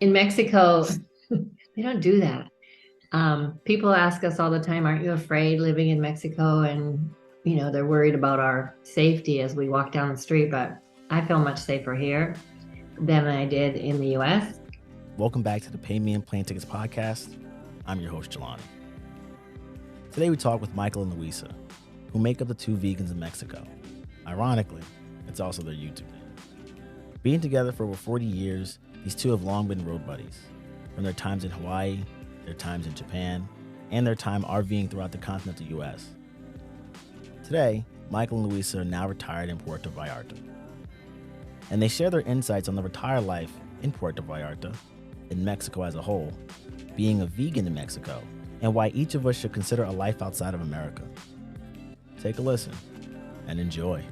In Mexico, they don't do that. People ask us all the time, aren't you afraid living in Mexico? And, they're worried about our safety as we walk down the street, but I feel much safer here than I did in the US. Welcome back to the Pay Me and Plane Tickets podcast. I'm your host, Jelani. Today we talk with Michael and Louisa, who make up the two vegans in Mexico. Ironically, it's also their YouTube name. Being together for over 40 years, these two have long been road buddies. From their times in Hawaii, their times in Japan, and their time RVing throughout the continental US. Today, Michael and Louisa are now retired in Puerto Vallarta. And they share their insights on the retired life in Puerto Vallarta, in Mexico as a whole, being a vegan in Mexico, and why each of us should consider a life outside of America. Take a listen and enjoy.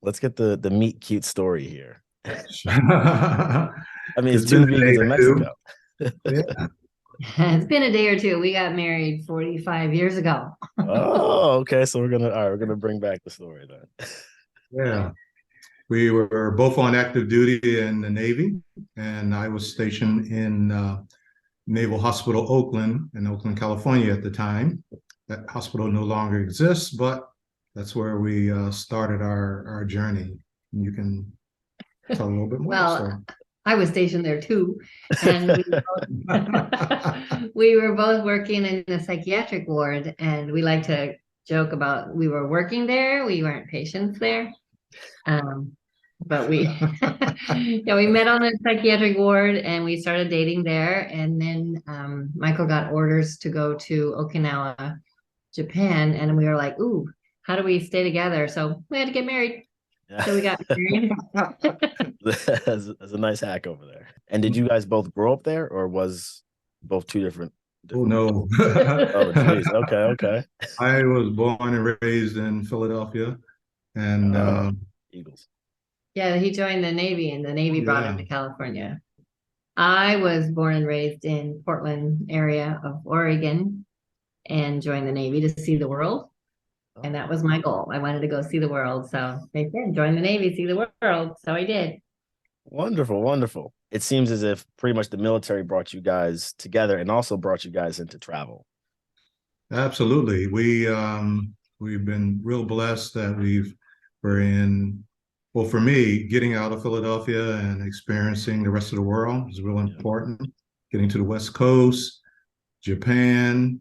Let's get the meet cute story here. I mean, it's two vegans in Mexico. Yeah. It's been a day or two. We got married 45 years ago. Oh, okay. So we're gonna bring back the story then. Yeah. We were both on active duty in the Navy, and I was stationed in Naval Hospital Oakland in Oakland, California at the time. That hospital no longer exists, but that's where we started our journey. You can tell a little bit more. Well, I was stationed there too, and we were both working in the psychiatric ward, and we like to joke about we were working there, we weren't patients there. But we we met on a psychiatric ward and we started dating there, and then Michael got orders to go to Okinawa, Japan, and we were like, ooh, how do we stay together? So we had to get married. Yeah. So we got married. That's a nice hack over there. And did you guys both grow up there, or was both two different? Oh, no. Oh, geez. Okay. I was born and raised in Philadelphia, and Eagles. Yeah, he joined the Navy, and the Navy brought him to California. I was born and raised in Portland area of Oregon and joined the Navy to see the world. And that was my goal. I wanted to go see the world. So they said, join the Navy, see the world. So I did. Wonderful. It seems as if pretty much the military brought you guys together and also brought you guys into travel. Absolutely. We've been real blessed that we're in, well, for me, getting out of Philadelphia and experiencing the rest of the world is real important. Getting to the West Coast, Japan,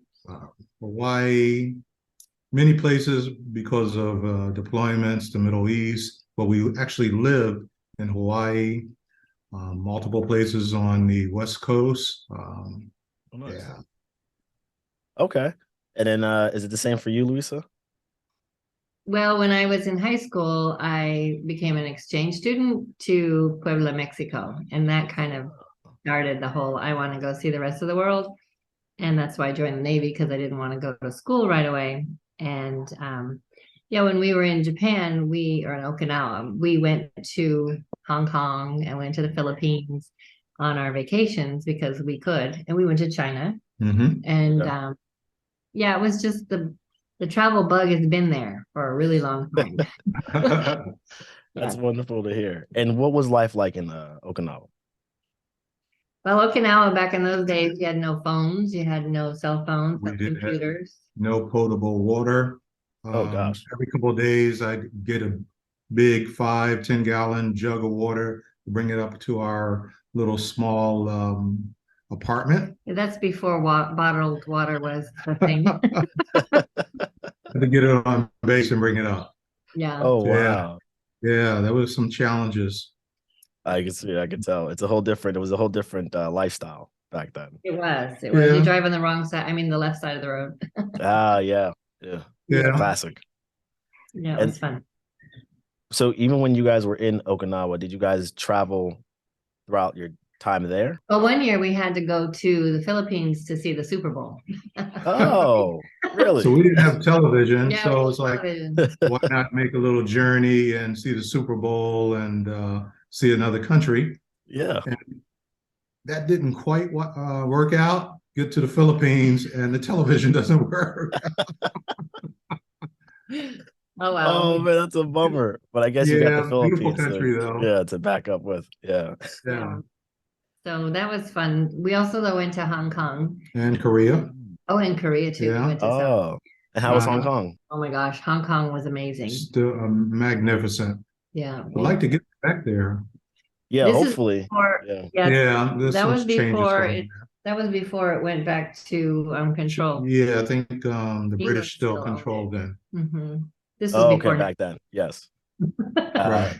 Hawaii, many places because of deployments to Middle East, but we actually lived in Hawaii, multiple places on the West Coast. Nice. Yeah. Okay. And then is it the same for you, Louisa? Well, when I was in high school, I became an exchange student to Puebla, Mexico. And that kind of started the whole, I want to go see the rest of the world. And that's why I joined the Navy, because I didn't want to go to school right away. And when we were in Japan, or in Okinawa, we went to Hong Kong and went to the Philippines on our vacations because we could. And we went to China. Mm-hmm. And it was just the travel bug has been there for a really long time. That's wonderful to hear. And what was life like in Okinawa? Well, Okinawa, back in those days, you had no phones, you had no cell phones, no computers. No potable water. Oh, gosh. Every couple of days, I'd get a big 5-10 gallon jug of water, bring it up to our little small apartment. That's before bottled water was a thing. To get it on base and bring it up. Yeah. Oh, wow. Yeah, there was some challenges. I can see. I can tell. It was a whole different lifestyle back then. It was. You drive on the wrong side. I mean, the left side of the road. Yeah. Classic. Yeah, it was fun. So even when you guys were in Okinawa, did you guys travel throughout your time there? Well, one year we had to go to the Philippines to see the Super Bowl. Oh, really? So we didn't have television. So it's like, why not make a little journey and see the Super Bowl and see another country? Yeah. And that didn't quite work out. Get to the Philippines and the television doesn't work. Oh Oh wow. man, that's a bummer. But I guess you got the Yeah, beautiful Philippines country to, though. yeah, to back up with. Yeah. Yeah, Yeah. So that was fun. We also though went to Hong Kong. and Korea. Oh, and Korea too. We Yeah, went to South. Oh, and how was Hong uh, Kong? Oh my gosh, Hong Kong was amazing. still magnificent. Yeah. I'd like to get back there. Yeah, This is hopefully. before, Yeah. yeah, Yeah, there's that some was changes before going it that was before it went back to there. control. Yeah, I think the England British still still owned it. control them. This was Oh, okay, before back then. Yes. Right.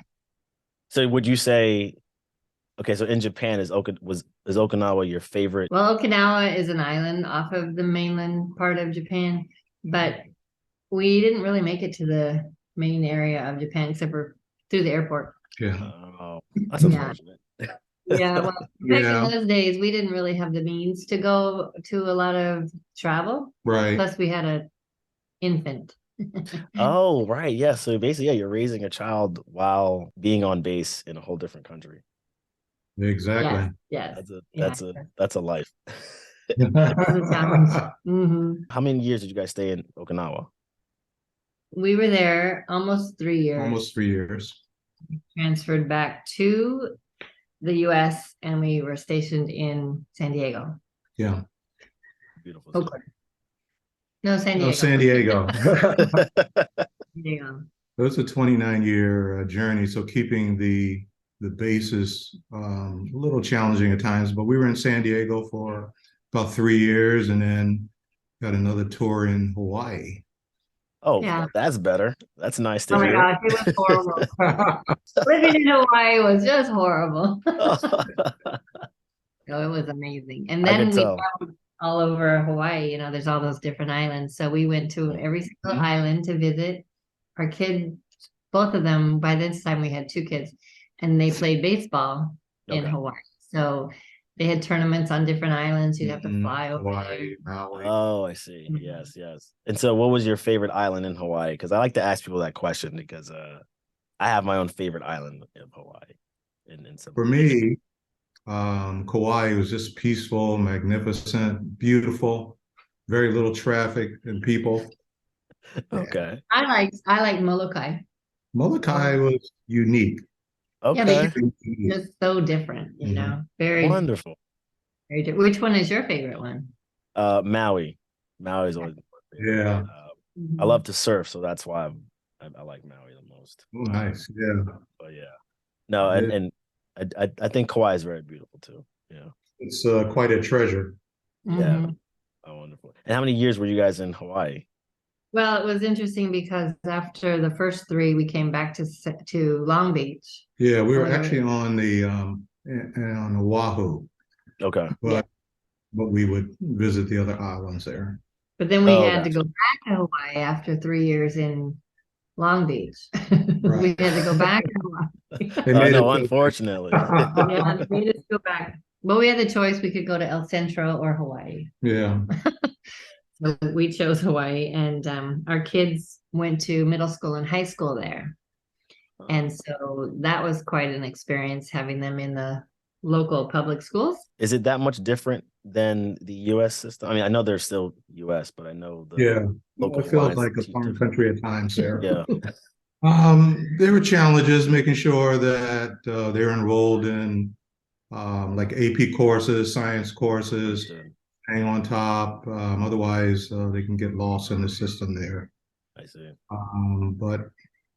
So would you say, okay, so in Japan is Okinawa your favorite? Well, Okinawa is an island off of the mainland part of Japan, but we didn't really make it to the main area of Japan except for through the airport. Yeah. Oh, that's Yeah. unfortunate. Yeah, well, back in Yeah. those days, we didn't really have the means to go to a lot of travel. Right. Plus, we had an infant. Oh, right. Yeah. So basically, yeah, you're raising a child while being on base in a whole different country. Exactly. Yes, yeah. That's a life. It was a challenge. How many years did you guys stay in Okinawa? We were there almost 3 years. Almost 3 years. Transferred back to the US and we were stationed in San Diego. Yeah. Beautiful. Oakland. No, San Diego. Oh, San Diego. San Diego. It was a 29-year journey, so keeping the basis a little challenging at times. But we were in San Diego for about 3 years, and then got another tour in Hawaii. Oh, Yeah. well, that's better. That's nice to Oh my hear. gosh, it was horrible. Living in Hawaii was just horrible. Oh, it was amazing. And I then could we tell. traveled all over Hawaii. There's all those different islands. So we went to every single Mhm. island to visit. Our kids, both of them, by this time we had two kids, and they played baseball in Okay. Hawaii. So they had tournaments on different islands. You'd have to Mhm. fly over Hawaii, Maui. Oh, I see. Mhm. Yes, yes. And so what was your favorite island in Hawaii? Because I like to ask people that question because I have my own favorite island of Hawaii. In some For me, Kauai was just peaceful, magnificent, beautiful, very little traffic and people. Okay. I like Molokai. Molokai was unique. Yeah, but Okay. you're just so different, Mhm. Very, Wonderful. very different. Which one is your favorite one? Maui. Maui is always my favorite. Yeah. I love to surf, so that's why I like Maui the most. Oh, nice. Yeah. But yeah. No, Yeah. and I think Kauai is very beautiful too. Yeah. It's quite a treasure. Yeah. Mhm. Oh, wonderful. And how many years were you guys in Hawaii? Well, it was interesting because after the first three, we came back to Long Beach. Yeah, we were Oh, actually on the on Oahu, Okay. but we would visit the other islands there. But then we Oh, had to go gotcha. back to Hawaii after 3 years in Long Beach. Right. We had to go back to Hawaii. They I made know, it. unfortunately. Yeah, they made us go back. But we had the choice. We could go to El Centro or Hawaii. Yeah. So we chose Hawaii, and our kids went to middle school and high school there. And so that was quite an experience having them in the local public schools. Is it that much different than the U.S. system? I mean, I know they're still U.S., but I know the Yeah. local It feels Hawaiians like a teach foreign different. country at times there. Yeah. There were challenges making sure that they're enrolled in like AP courses, science courses, Understood. hang on top. Otherwise, they can get lost in the system there. I see. But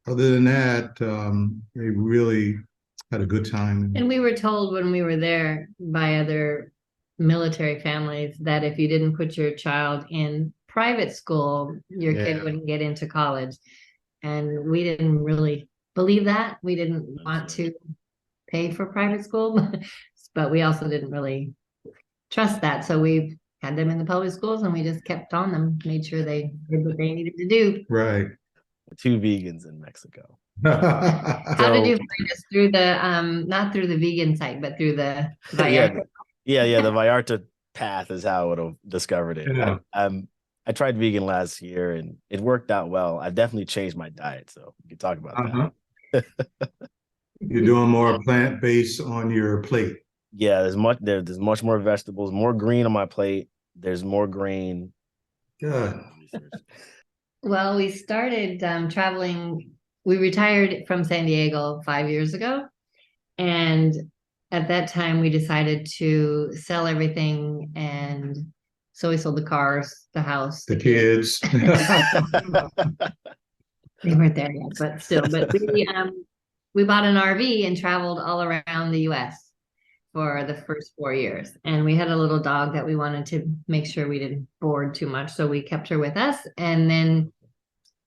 other than that, they really had a good time. And we were told when we were there by other military families that if you didn't put your child in private school, your kid Yeah. wouldn't get into college. And we didn't really believe that. We didn't want to pay for private school, but we also didn't really trust that. So we had them in the public schools and we just kept on them, made sure they did what they needed to do. Right. Two vegans in Mexico. How did you find us through the not through the vegan site, but through the Vallarta? Yeah. The Vallarta path is how I would have discovered it. Yeah. I tried vegan last year and it worked out well. I've definitely changed my diet, so we can talk about that. You're doing more plant-based on your plate. Yeah, there's much more vegetables, more green on my plate. There's more grain. Good. Well, we started traveling. We retired from San Diego 5 years ago. And at that time, we decided to sell everything. And so we sold the cars, the house, The kids. They weren't there yet, but still. But we bought an RV and traveled all around the US for the first 4 years. And we had a little dog that we wanted to make sure we didn't board too much. So we kept her with us. And then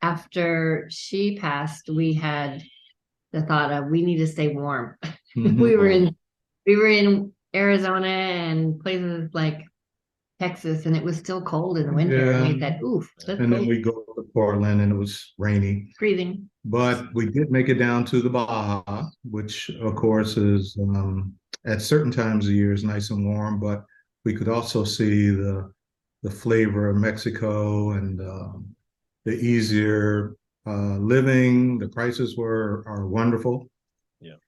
after she passed, we had the thought of we need to stay warm. Mhm. We were in Arizona and places like Texas, and it was still cold in the winter. And we Yeah. said, oof, let's And then go we go to Portland and it was rainy. freezing. But we did make it down to the Baja, which of course is at certain times of the year is nice and warm, but we could also see the flavor of Mexico and the easier living. The prices are wonderful. Yeah.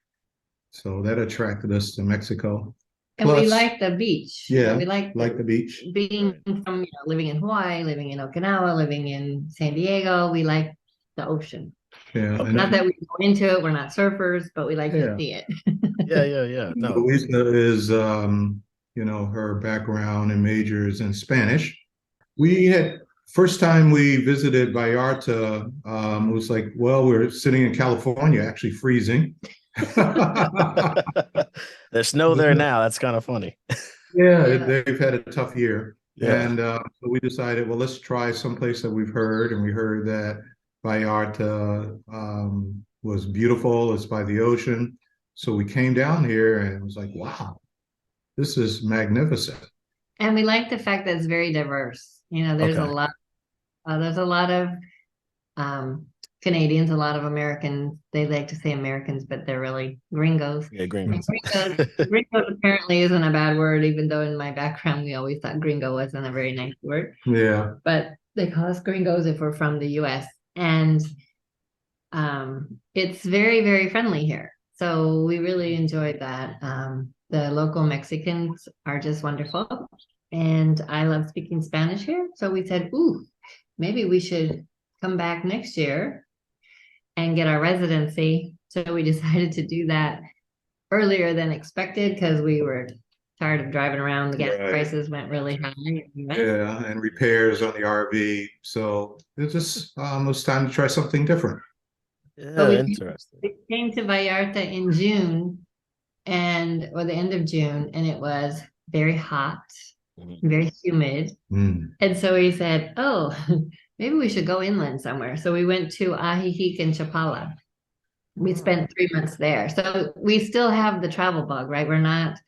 So that attracted us to Mexico. And we Plus, like the beach. yeah, We like the beach. being Right. from, living in Hawaii, living in Okinawa, living in San Diego. We like the ocean. Yeah, Okay. and Not that we go into it, we're not surfers, but we like Yeah. to see it. Yeah. No. Louisa is, her background and majors in Spanish. We had first time we visited Vallarta, it was like, well, we're sitting in California, actually freezing. There's snow there now. That's kind of funny. Yeah, Yeah. they've had a tough year. Yeah. And so we decided, well, let's try someplace that we've heard. And we heard that Vallarta was beautiful. It's by the ocean. So we came down here and it was like, wow, this is magnificent. And we like the fact that it's very diverse. There's Okay. there's a lot of Canadians, a lot of Americans. They like to say Americans, but they're really gringos. Yeah, And gringos. gringos apparently isn't a bad word, even though in my background we always thought gringo wasn't a very nice word. Yeah. But they call us gringos if we're from the US. And it's very, very friendly here. So we really enjoyed that. The local Mexicans are just wonderful. And I love speaking Spanish here. So we said, ooh, maybe we should come back next year and get our residency. So we decided to do that earlier than expected because we were tired of driving around. The gas Right. prices went really high. Yeah. And repairs on the RV. So it just was time to try something different. Yeah, interesting. We came to Vallarta in June or the end of June, and it was very hot, very humid. Mm. And so we said, oh, maybe we should go inland somewhere. So we went to Ajijic and Chapala. We spent 3 months there. So we still have the travel bug, right? We're not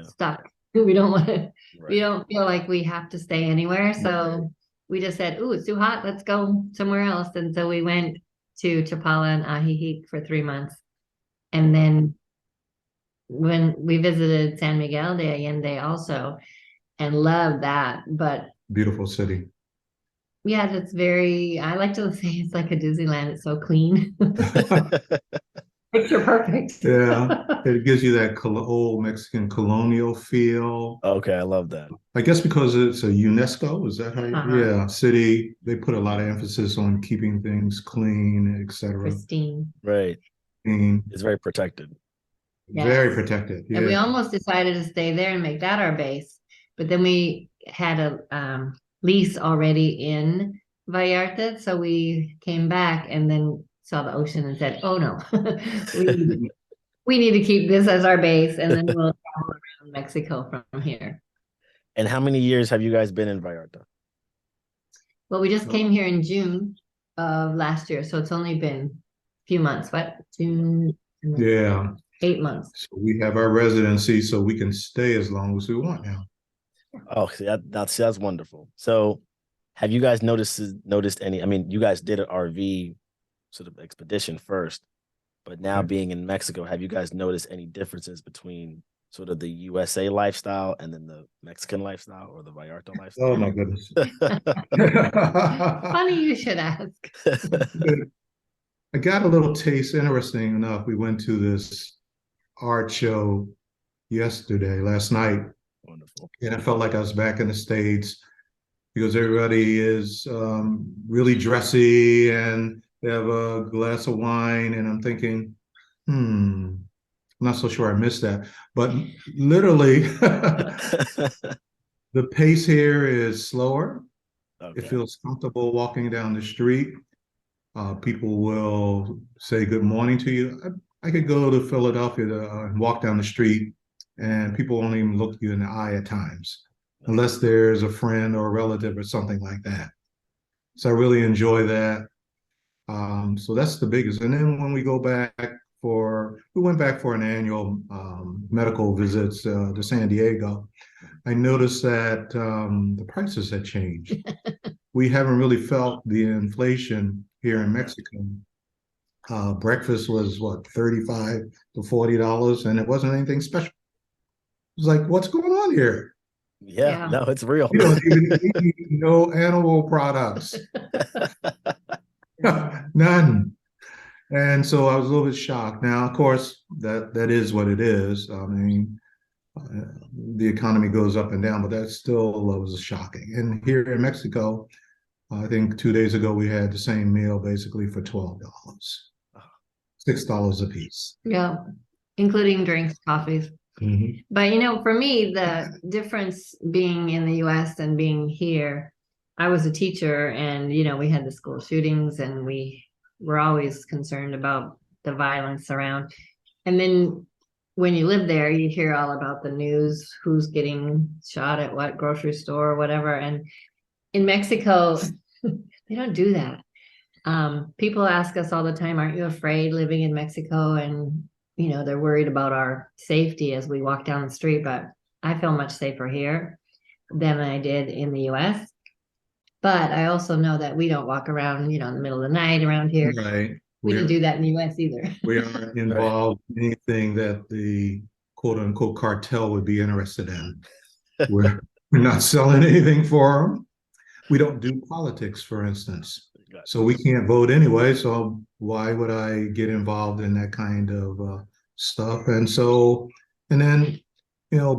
stuck. We don't want to, we don't feel like we have to stay anywhere. So we just said, ooh, it's too hot. Let's go somewhere else. And so we went to Chapala and Ajijic for 3 months. And then when we visited San Miguel de Allende also, and loved that. But Beautiful city. yeah, I like to say it's like a Disneyland. It's so clean. Picture perfect. Yeah, it gives you that old Mexican colonial feel. Okay, I love that. I guess because it's a UNESCO, is that how Uh-huh. Yeah, city. They put a lot of emphasis on keeping things clean, etc. Pristine. Right. Clean, It's very protected. very protected. And we Yeah. almost decided to stay there and make that our base. But then we had a lease already in Vallarta. So we came back and then saw the ocean and said, oh no, we need to keep this as our base. And then we'll travel around Mexico from here. And how many years have you guys been in Vallarta? Well, we just came here in June of last year. So it's only been a few months. What? June? Yeah. 8 months. So we have our residency, so we can stay as long as we want now. Oh, see, that's wonderful. So have you guys noticed any, I mean, you guys did an RV sort of expedition first, but now being in Mexico, have you guys noticed any differences between sort of the USA lifestyle and then the Mexican lifestyle or the Vallarta lifestyle? Oh my goodness. Funny you should ask. I got a little taste, interesting enough. We went to this art show last night. Wonderful. And I felt like I was back in the States because everybody is really dressy and they have a glass of wine. And I'm thinking, I'm not so sure I missed that. But literally, the pace here is slower. It Okay. feels comfortable walking down the street. People will say good morning to you. I could go to Philadelphia and walk down the street, and people won't even look you in the eye at times, unless there's a friend or a relative or something like that. So I really enjoy that. So that's the biggest. And then when we went back for an annual medical visits to San Diego. I noticed that the prices had changed. We haven't really felt the inflation here in Mexico. Breakfast was what, $35 to $40, and it wasn't anything special. It was like, what's going on here? Yeah, no, it's real. We don't even eat no animal products. None. And so I was a little bit shocked. Now, of course, that is what it is. I mean, the economy goes up and down, but that still was shocking. And here in Mexico, I think 2 days ago we had the same meal basically for $12, $6 a piece. Yeah, including drinks, coffees. Mhm. But for me, the difference being in the US and being here, I was a teacher and we had the school shootings and we were always concerned about the violence around. And then when you live there, you hear all about the news, who's getting shot at what grocery store or whatever. And in Mexico, they don't do that. People ask us all the time, aren't you afraid living in Mexico? And they're worried about our safety as we walk down the street, but I feel much safer here than I did in the US. But I also know that we don't walk around, in the middle of the night around here. Right. We didn't do that in the US either. We aren't involved in anything that the quote unquote cartel would be interested in. We're not selling anything for them. We don't do politics, for instance. So we can't vote anyway. So why would I get involved in that kind of stuff? And then,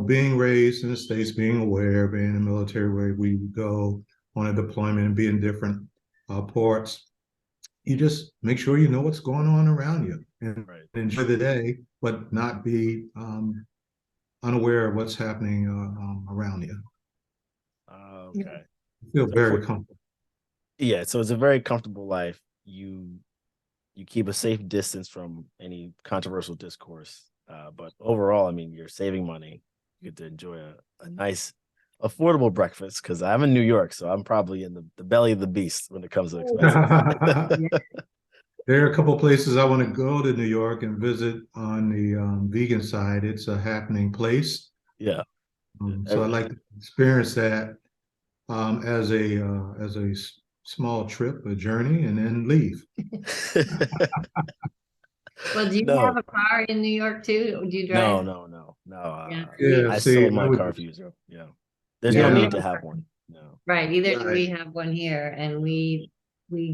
being raised in the States, being aware, being in the military where we go on a deployment and be in different ports, you just make sure you know what's going on around you and enjoy the day, but not be unaware of what's happening around you. Okay. I feel very comfortable. Yeah, so it's a very comfortable life. You keep a safe distance from any controversial discourse. But overall, I mean, you're saving money. You get to enjoy a nice, affordable breakfast because I'm in New York, so I'm probably in the belly of the beast when it comes to expenses. There are a couple of places I want to go to New York and visit on the vegan side. It's a happening place. Yeah. So I'd like to experience that as a small trip, a journey, and then leave. Well, do you have a car in New York too? Do you drive? No. Yeah, I see, sold my car a few years ago. Yeah. There's no need to have one. No. Right. Either do we have one here, and we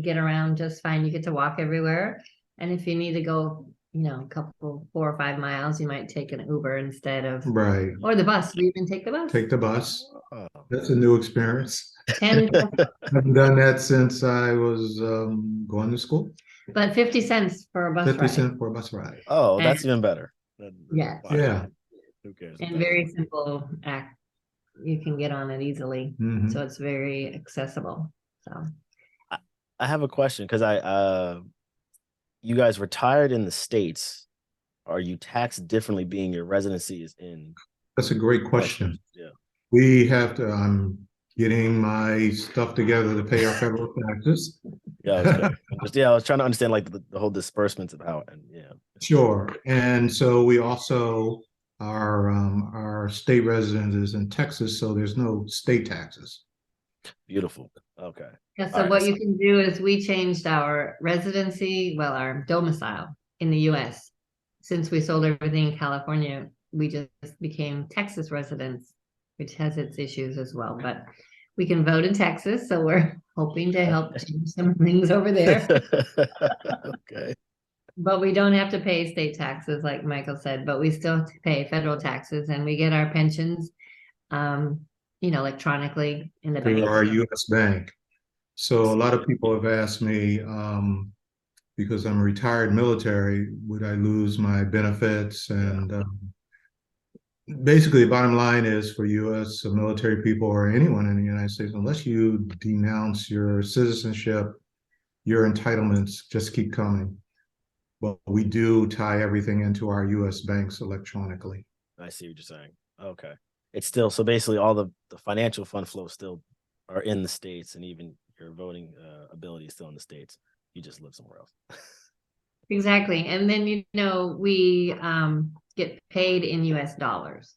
get around just fine. You get to walk everywhere. And if you need to go, a couple 4 or 5 miles, you might take an Uber instead of or the bus. We even take the bus. Take the bus. That's a new experience. 10 I haven't done that since I was going to school. But 50 cents for a bus 50 ride. cents for a bus ride. Oh, that's even better. Yeah. Yeah. Who cares? And very simple act. You can get on it easily. Mhm. So it's very accessible. So I have a question because you guys retired in the States. Are you taxed differently being your residency is in? That's a great question. Yeah. We have to, I'm getting my stuff together to pay our federal taxes. Yeah, I was trying to understand like the whole disbursements of how, and yeah. Sure. And so we also, our state residence is in Texas, so there's no state taxes. Beautiful. Okay. Yeah, so what you can do is we changed our residency, well, our domicile in the US. Since we sold everything in California, we just became Texas residents, which has its issues as well. But we can vote in Texas, so we're hoping to help change some things over there. Okay. But we don't have to pay state taxes, like Michael said, but we still have to pay federal taxes, and we get our pensions electronically in the through bank. our U.S. bank. So a lot of people have asked me, because I'm retired military, would I lose my benefits? And basically, the bottom line is for U.S. military people or anyone in the United States, unless you denounce your citizenship, your entitlements just keep coming. But we do tie everything into our U.S. banks electronically. I see what you're saying. Okay. It's still, so basically all the financial fund flows still are in the States, and even your voting ability is still in the States. You just live somewhere else. Exactly. And then, we get paid in US dollars.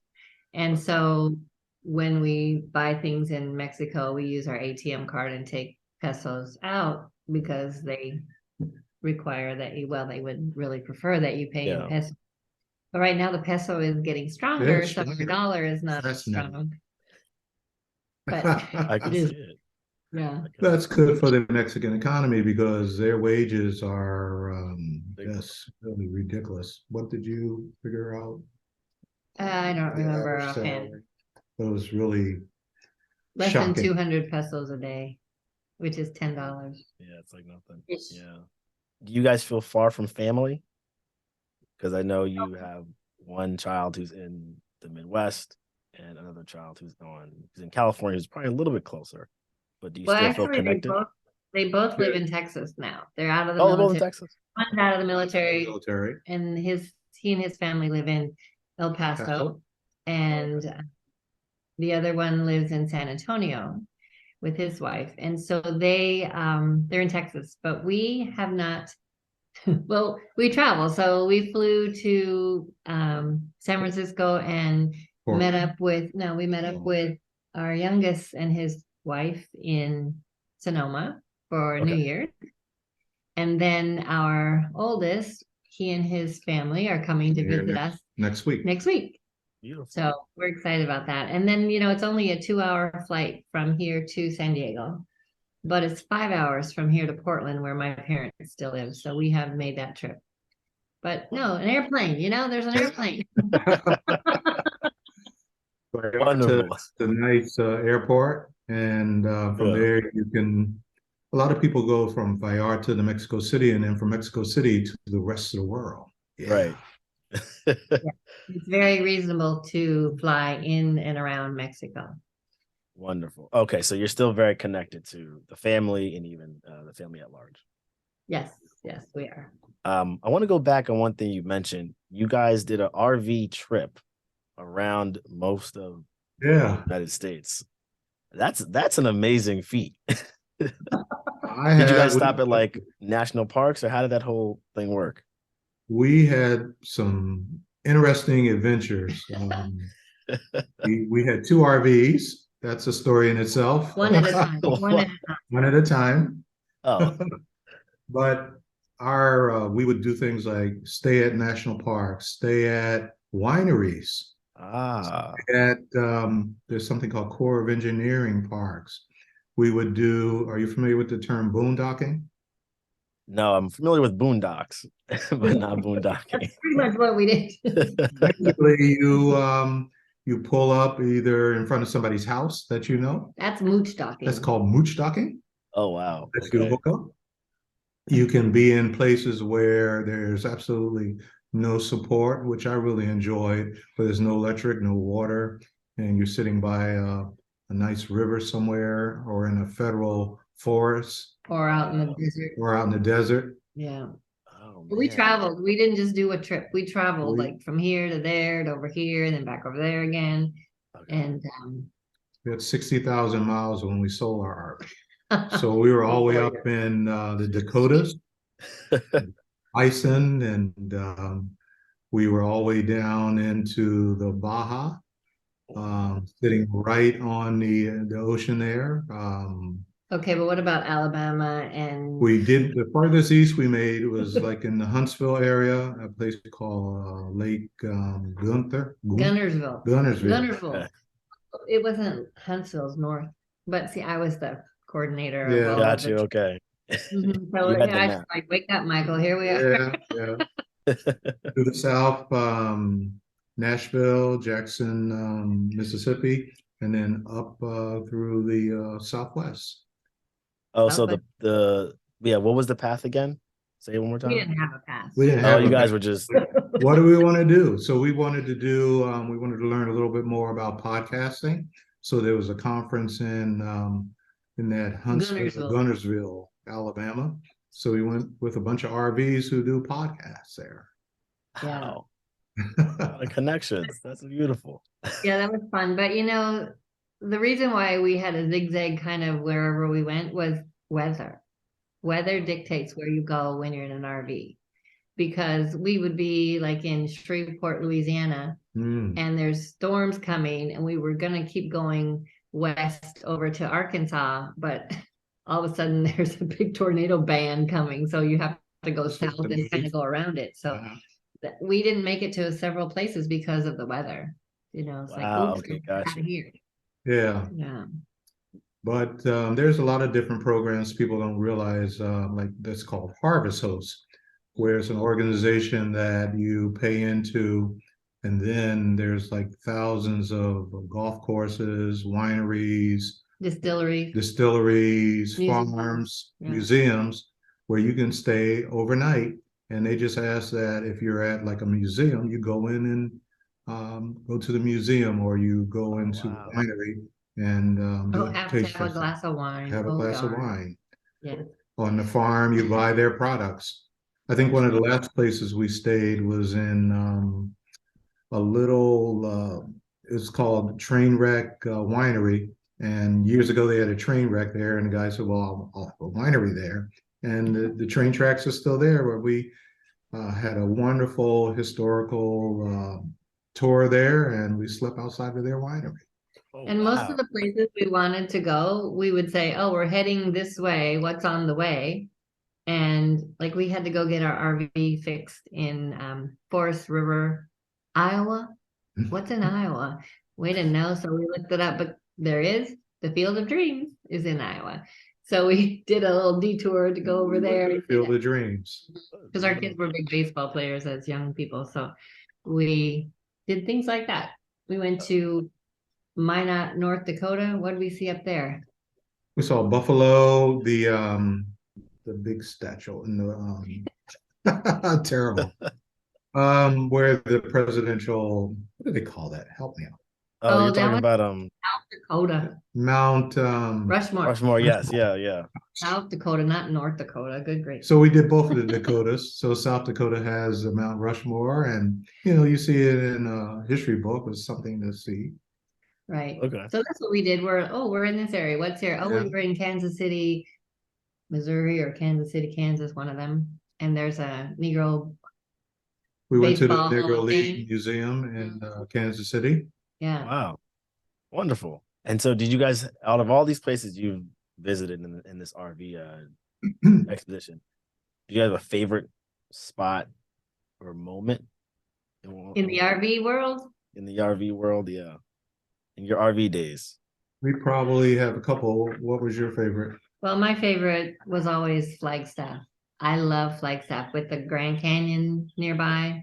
And so when we buy things in Mexico, we use our ATM card and take pesos out because they require that they would really prefer that you pay in pesos. But right now the peso is getting stronger, so the dollar is not as strong. But I can see it. Yeah. That's good for the Mexican economy because their wages are just really ridiculous. What did you figure out? I don't remember offhand. It was really less shocking. than 200 pesos a day, which is $10. Yeah, it's like nothing. Yeah. Do you guys feel far from family? Because I know you have one child who's in the Midwest and another child who's in California, who's probably a little bit closer. But do you still feel connected? They both live in Texas now. They're out of the military. military. Both in Texas. One's out of the military. And he and his family live in El Paso. And the other one lives in San Antonio with his wife. And so they're in Texas, but we have not. Well, we travel. So we flew to San Francisco and met up with our youngest and his wife in Sonoma for New Year's. And then our oldest, he and his family are coming to visit us next week. Beautiful. So we're excited about that. And then, it's only a 2-hour flight from here to San Diego. But it's 5 hours from here to Portland, where my parents still live. So we have made that trip. But no, an airplane, there's an airplane. Wonderful. To the nice airport. And from there, a lot of people go from Vallarta to Mexico City, and then from Mexico City to the rest of the world. Yeah. Right. It's very reasonable to fly in and around Mexico. Wonderful. Okay, so you're still very connected to the family and even the family at large. Yes, we are. I want to go back on one thing you mentioned. You guys did an RV trip around most of the United States. That's an amazing feat. Did you guys stop at like national parks, or how did that whole thing work? We had some interesting adventures. We had 2 RVs. That's a story in itself. One at a time. One at a time. Oh. But we would do things like stay at national parks, stay at wineries. There's something called Corps of Engineering parks. We would do, are you familiar with the term boondocking? No, I'm familiar with boondocks, but not boondocking. That's pretty much what we did. Basically, you pull up either in front of somebody's house that you know. That's mooch docking. That's called mooch docking. Oh, wow. You hook up. You can be in places where there's absolutely no support, which I really enjoyed, where there's no electric, no water, and you're sitting by a nice river somewhere, or in a federal forest. Or out in the desert. Yeah. Oh, we traveled. We didn't just do a trip. We traveled like from here to there to over here and then back over there again. And we had 60,000 miles when we sold our RV. So we were all the way up in the Dakotas, Bison, and we were all the way down into the Baja, sitting right on the ocean there. Okay, but what about Alabama? And we did the farthest east we made was like in the Huntsville area, a place called Lake Guntersville. It wasn't Huntsville's north, but see, I was the coordinator. Yeah, got you. Okay. So I should wake up, Michael. Here we are. Yeah. To the south, Nashville, Jackson, Mississippi. and then up through the Southwest. Oh, so Southwest. what was the path again? Say it one more We time. didn't have a pass. We didn't Oh, have you a guys bit. were just What do we want to do? So we wanted to do, we wanted to learn a little bit more about podcasting. So there was a conference in that Gunnersville, Alabama. So we went with a bunch of RVs who do podcasts there. Yeah. wow, a lot of connections. That's beautiful. Yeah, that was fun. But the reason why we had a zigzag kind of wherever we went was weather. Weather dictates where you go when you're in an RV. Because we would be like in Shreveport, Louisiana, and there's storms coming, and we were gonna keep going west over to Arkansas, but all of a sudden there's a big tornado band coming, so you have to go south and kind of go around it. So we didn't make it to several places because of the weather. It's like, Wow. oops, Okay, get gotcha. out of here. Yeah. Yeah. But there's a lot of different programs people don't realize, like that's called Harvest Host, where it's an organization that you pay into, and then there's like thousands of golf courses, wineries, Distillery. distilleries, farms, Yeah. museums, where you can stay overnight. And they just ask that if you're at like a museum, you go in and go to the museum, or you go into the winery and Have to have a glass of wine. have a glass of wine. Yeah. On the farm, you buy their products. I think one of the last places we stayed was in a little, it's called Trainwreck Winery. And years ago, they had a train wreck there, and the guy said, "Well, I'll have a winery there." And the train tracks are still there, where we had a wonderful historical tour there, and we slept outside of their winery. Oh, And most of the places we wanted to go, we would say, "Oh, we're heading this way. What's on the way?" And like we had to go get our RV fixed in Forest River, Iowa. What's in Iowa? We didn't know, so we looked it up. But there is the Field of Dreams is in Iowa. So we did a little detour to go over there. Field of Dreams. Because our kids were big baseball players as young people. So we did things like that. We went to Minot, North Dakota. What did we see up there? We saw buffalo, the big statue in the terrible. Where the presidential, what do they call that? Help me out. Oh, you're that talking was about South Dakota. Mount Rushmore. Rushmore. Yes, yeah. South Dakota, not North Dakota. Good grief. So we did both of the Dakotas. So South Dakota has Mount Rushmore, and you see it in a history book as something to see. Right. Okay. So that's what we did. We're in this area. What's here? Oh, Yeah. we were in Kansas City, Missouri, or Kansas City, Kansas, one of them. And there's a Negro. We went to the Baseball Negro Hall of League Fame. Museum in Kansas City. Yeah. Wow. Wonderful. And so did you guys, out of all these places you've visited in this RV expedition, do you have a favorite spot or moment In the RV world? in the RV world? Yeah. In your RV days. We probably have a couple. What was your favorite? Well, my favorite was always Flagstaff. I love Flagstaff with the Grand Canyon nearby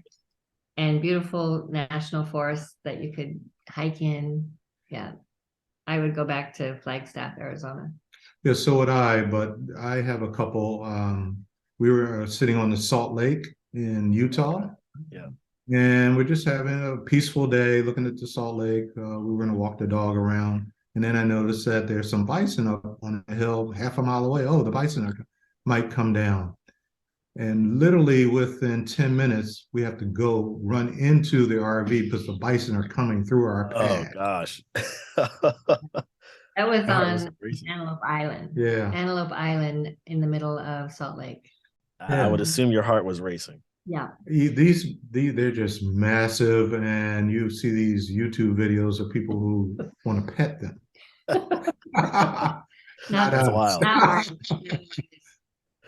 and beautiful national forests that you could hike in. Yeah. I would go back to Flagstaff, Arizona. Yeah, so would I, but I have a couple. We were sitting on the Salt Lake in Utah. Yeah. And we're just having a peaceful day looking at the Salt Lake. We were going to walk the dog around. And then I noticed that there's some bison up on a hill half a mile away. Oh, the bison might come down. And literally within 10 minutes, we have to go run into the RV because the bison are coming through our pad. Oh, gosh. That was on racing. Antelope Island. Yeah. Antelope Island in the middle of Salt Lake. I would assume your heart was racing. Yeah. These they're just massive, and you see these YouTube videos of people who want to pet them. That's wild.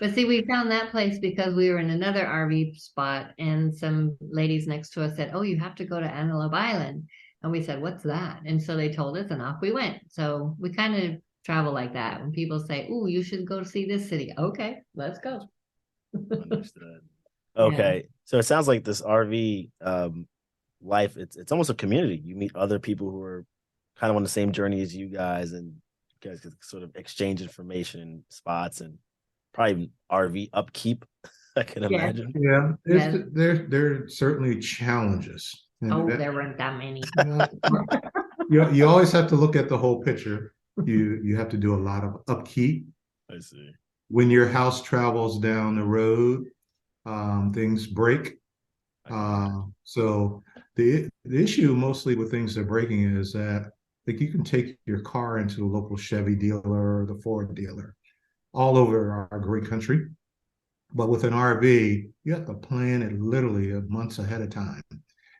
But see, we found that place because we were in another RV spot, and some ladies next to us said, "Oh, you have to go to Antelope Island." And we said, "What's that?" And so they told us, and off we went. So we kind of travel like that. When people say, "Oh, you should go see this city," okay, let's go. Understood. Okay, so it sounds like this RV life. It's almost a community. You meet other people who are kind of on the same journey as you guys, and you guys could sort of exchange information and spots and probably even RV upkeep. I can Yeah. imagine. Yeah, Yes. there are certainly challenges. And Oh, that- there weren't that many. you always have to look at the whole picture. You have to do a lot of upkeep. I see. When your house travels down the road, things break. So the issue mostly with things that are breaking is that like you can take your car into a local Chevy dealer or the Ford dealer all over our great country. But with an RV, you have to plan it literally months ahead of time.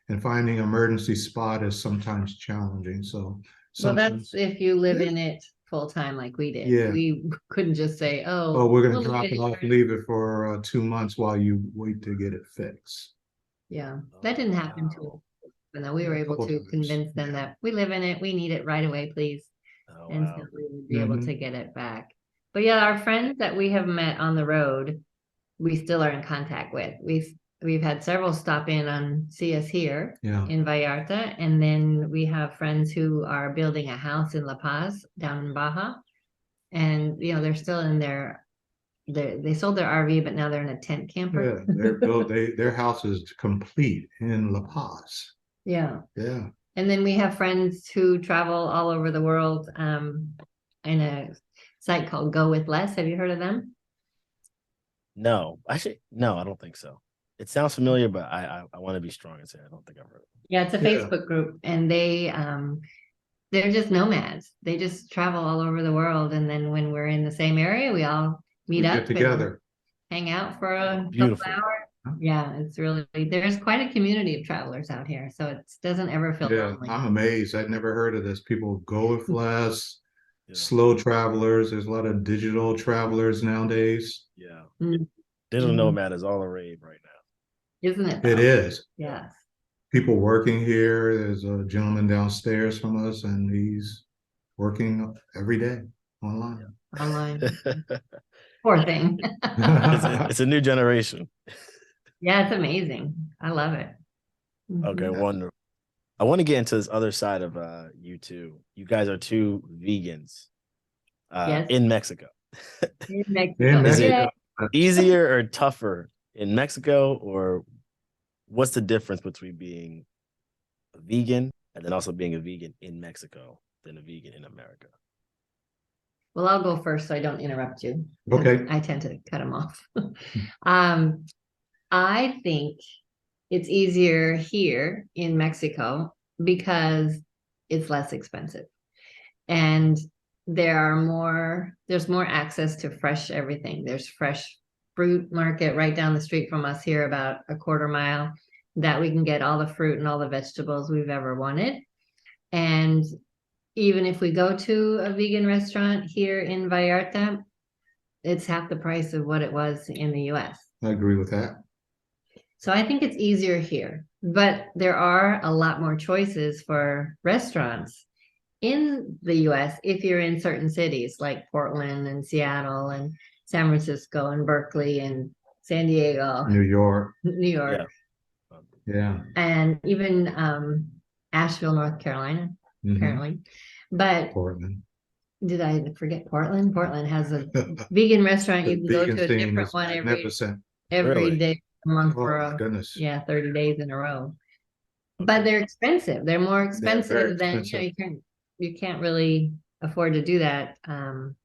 And finding an emergency spot is sometimes challenging. So Well, that's sometimes, if you live in it full time like we did. Yeah. We couldn't just say, oh, oh, we're going we'll to drop leave it it off, here. leave it for 2 months while you wait to get it fixed. Yeah, that didn't happen to us. Wow. And then we were able Couple to times. convince them that we live in it, we need it right away, please. Oh, And wow. so we would be able Mhm. to get it back. But yeah, our friends that we have met on the road, we still are in contact with. We've had several stop in and see us here Yeah. in Vallarta, and then we have friends who are building a house in La Paz down in Baja, and they're still in they sold their RV, but now they're in a tent camper. Yeah, their house is complete in La Paz. Yeah. Yeah. And then we have friends who travel all over the world in a site called Go With Less. Have you heard of them? No, actually, no, I don't think so. It sounds familiar, but I want to be strong and say I don't think I've heard of it. Yeah, it's a Yeah. Facebook group, and they're just nomads. They just travel all over the world, and then when we're in the same area, we all meet We up get together. and hang out for a couple Beautiful. hours. Yeah, it's really there's quite a community of travelers out here, so it doesn't ever feel Yeah, lonely. I'm amazed. I'd never heard of this. People go with less, Yeah. slow travelers. There's a lot of digital travelers nowadays. Yeah. Mhm. Digital Mhm. nomad is all the rave right now. Isn't it? It though? is. Yes. People working here. There's a gentleman downstairs from us, and he's working every day online. Online. Poor thing. It's a new generation. Yeah, it's amazing. I love it. Okay, Mhm. wonderful. I want to get into this other side of you two. You guys are two vegans Yes. in Mexico. In Mexico. In Is it Mexico. easier or tougher in Mexico, or what's the difference between being a vegan and then also being a vegan in Mexico than a vegan in America? Well, I'll go first so I don't interrupt you. 'cause Okay. I tend to cut them off. I think it's easier here in Mexico because it's less expensive. And there's more access to fresh everything. There's fresh fruit market right down the street from us here, about a quarter mile, that we can get all the fruit and all the vegetables we've ever wanted. And even if we go to a vegan restaurant here in Vallarta, it's half the price of what it was in the US. I agree with that. So I think it's easier here, but there are a lot more choices for restaurants in the US if you're in certain cities like Portland and Seattle and San Francisco and Berkeley and San Diego, New York. New York, Yeah. and even Asheville, North Carolina, Mhm. apparently. But Portland. did I forget Portland? Portland has a vegan restaurant. You The can go vegan to a scene different is one magnificent. every Really? day a month Oh for my goodness. 30 days in a row. But they're expensive. They're more very expensive than expensive. you can't really afford to do that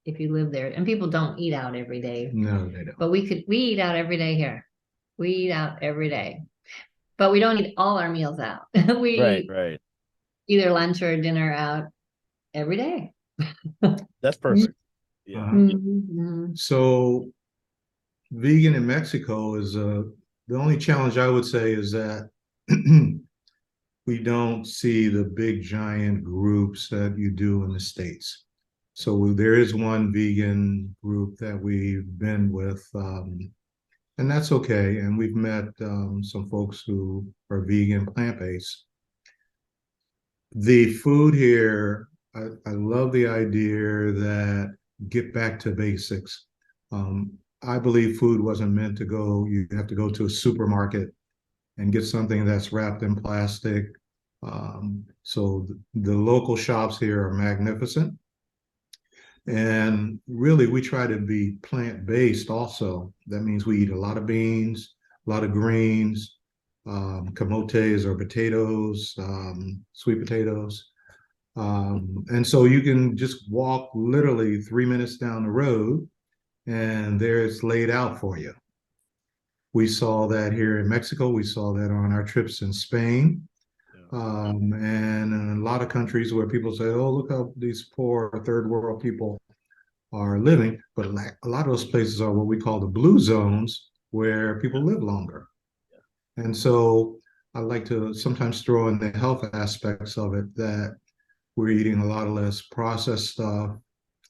if you live there. And people don't eat out every day. No, they don't. But we eat out every day here. We eat out every day. But we don't eat all our meals out. We eat Right. either lunch or dinner out every day. That's perfect. Yeah. Mhm. So vegan in Mexico is the only challenge I would say is that we don't see the big giant groups that you do in the States. So there is one vegan group that we've been with, and that's okay. And we've met some folks who are vegan, plant-based. The food here, I love the idea that get back to basics. I believe food wasn't meant to go, you have to go to a supermarket and get something that's wrapped in plastic So the local shops here are magnificent. And really, we try to be plant-based also. That means we eat a lot of beans, a lot of greens, camotes or potatoes, sweet potatoes. And so you can just walk literally 3 minutes down the road and there it's laid out for you. We saw that here in Mexico. We saw that on our trips in Spain. And in a lot of countries where people say, oh, look how these poor third world people are living. But a lot of those places are what we call the blue zones where people live longer. And so I like to sometimes throw in the health aspects of it, that we're eating a lot less processed stuff.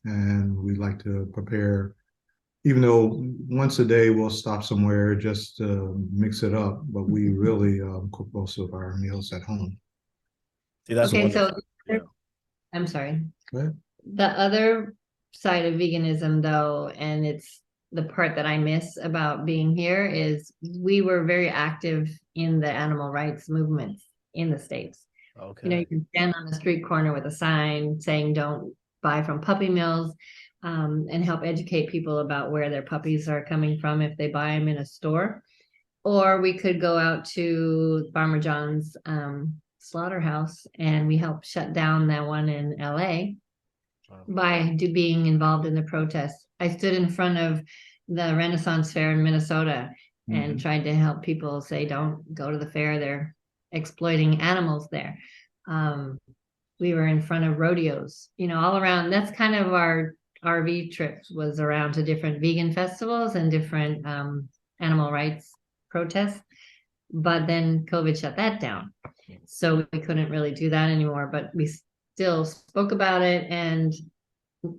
And we like to prepare, even though once a day we'll stop somewhere just to mix it up, but we really cook most of our meals at home. See, that's Okay, so wonderful. Yeah. I'm sorry. Go ahead. The other side of veganism, though, and it's the part that I miss about being here, is we were very active in the animal rights movements in the States. You know, you Okay. can stand on the street corner with a sign saying don't buy from puppy mills, and help educate people about where their puppies are coming from if they buy them in a store. Or we could go out to Farmer John's slaughterhouse, and we helped shut down that one in LA Wow. by being involved in the protests. I stood in front of the Renaissance Fair in Minnesota and tried to help people say, don't go to the fair. They're exploiting animals there. We were in front of rodeos, you know, all around. That's kind of our RV trips, was around to different vegan festivals and different animal rights protests. But then COVID shut that down. So we couldn't really do that anymore, but we still spoke about it. And